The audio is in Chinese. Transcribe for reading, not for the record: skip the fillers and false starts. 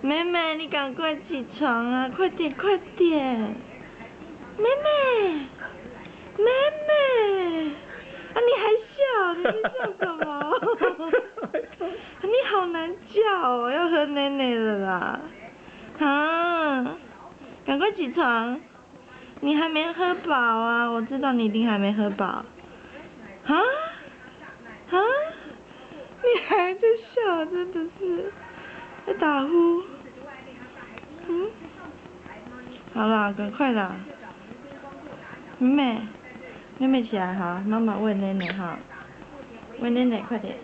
妹妹，你赶快起床啊！快点，快点！妹妹，妹妹，啊，你还笑？你在笑什么？你好难叫哦，要喝奶奶了啦！啊，赶快起床！你还没喝饱啊？我知道你一定还没喝饱。啊？啊？你还在笑，真的是在打呼。嗯？好啦，赶快啦！妹妹，妹妹起来哈，妈妈喂奶奶哈，喂奶奶快点。